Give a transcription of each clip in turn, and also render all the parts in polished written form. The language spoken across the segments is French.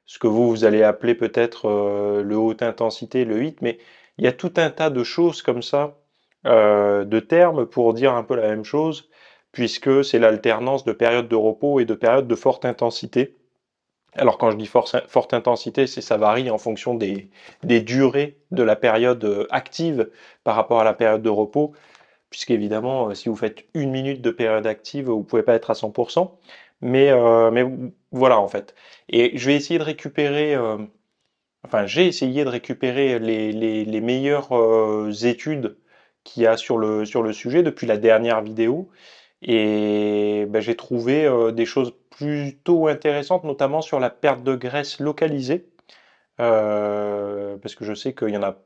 ce que vous allez appeler peut-être le haute intensité, le HIIT, mais il y a tout un tas de choses comme ça, de termes pour dire un peu la même chose, puisque c'est l'alternance de périodes de repos et de périodes de forte intensité. Alors quand je dis forte intensité, ça varie en fonction des durées de la période active par rapport à la période de repos, puisqu'évidemment, si vous faites 1 minute de période active, vous pouvez pas être à 100%. Mais voilà en fait. Et je vais essayer de récupérer, enfin j'ai essayé de récupérer les meilleures études qu'il y a sur le sujet depuis la dernière vidéo. Et ben, j'ai trouvé des choses plutôt intéressantes, notamment sur la perte de graisse localisée, parce que je sais qu'il y en a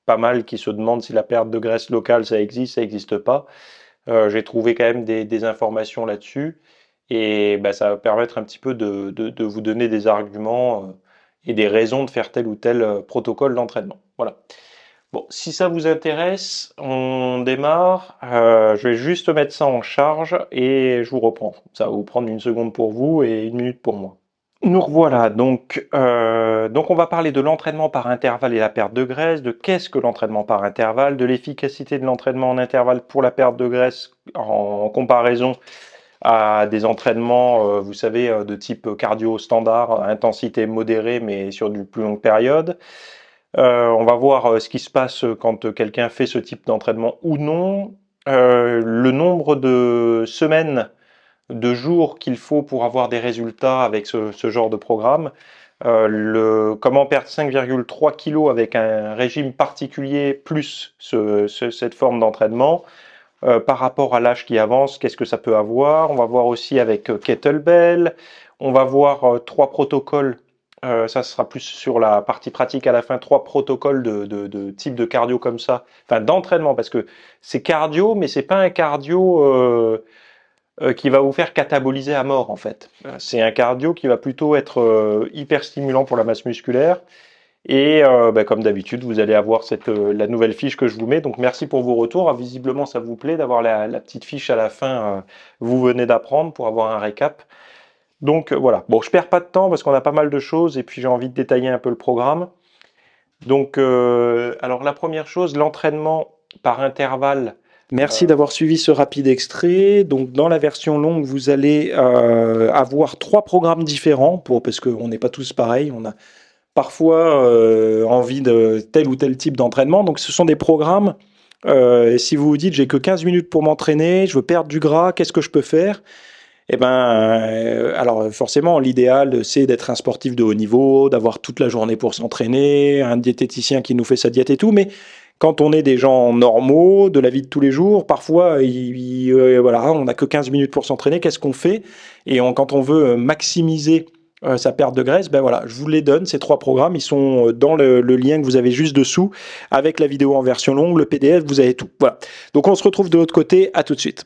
pas mal qui se demandent si la perte de graisse locale, ça existe pas. J'ai trouvé quand même des informations là-dessus, et ben, ça va permettre un petit peu de vous donner des arguments et des raisons de faire tel ou tel protocole d'entraînement. Voilà. Bon, si ça vous intéresse, on démarre. Je vais juste mettre ça en charge et je vous reprends. Ça va vous prendre 1 seconde pour vous et 1 minute pour moi. Nous revoilà, donc on va parler de l'entraînement par intervalle et la perte de graisse, de qu'est-ce que l'entraînement par intervalle, de l'efficacité de l'entraînement en intervalle pour la perte de graisse en comparaison à des entraînements, vous savez, de type cardio standard, intensité modérée mais sur du plus longue période. On va voir ce qui se passe quand quelqu'un fait ce type d'entraînement ou non, le nombre de semaines, de jours qu'il faut pour avoir des résultats avec ce genre de programme, comment perdre 5,3 kg avec un régime particulier plus cette forme d'entraînement, par rapport à l'âge qui avance, qu'est-ce que ça peut avoir. On va voir aussi avec kettlebell, on va voir 3 protocoles. Ça sera plus sur la partie pratique à la fin, 3 protocoles de type de cardio comme ça, enfin d'entraînement, parce que c'est cardio, mais c'est pas un cardio qui va vous faire cataboliser à mort en fait. C'est un cardio qui va plutôt être hyper stimulant pour la masse musculaire. Et bah, comme d'habitude, vous allez avoir la nouvelle fiche que je vous mets. Donc merci pour vos retours. Ah, visiblement, ça vous plaît d'avoir la petite fiche à la fin. Vous venez d'apprendre pour avoir un récap. Donc voilà. Bon, je perds pas de temps parce qu'on a pas mal de choses et puis j'ai envie de détailler un peu le programme. Donc, alors la première chose, l'entraînement par intervalle. Merci d'avoir suivi ce rapide extrait. Donc, dans la version longue, vous allez avoir 3 programmes différents parce qu'on n'est pas tous pareils. On a parfois envie de tel ou tel type d'entraînement. Donc, ce sont des programmes. Si vous vous dites, j'ai que 15 minutes pour m'entraîner, je veux perdre du gras, qu'est-ce que je peux faire? Eh ben, alors forcément, l'idéal, c'est d'être un sportif de haut niveau, d'avoir toute la journée pour s'entraîner, un diététicien qui nous fait sa diète et tout. Mais quand on est des gens normaux, de la vie de tous les jours, parfois, voilà, on n'a que 15 minutes pour s'entraîner. Qu'est-ce qu'on fait? Quand on veut maximiser sa perte de graisse, ben voilà, je vous les donne, ces 3 programmes. Ils sont dans le lien que vous avez juste dessous, avec la vidéo en version longue, le PDF, vous avez tout. Voilà. Donc on se retrouve de l'autre côté. À tout de suite.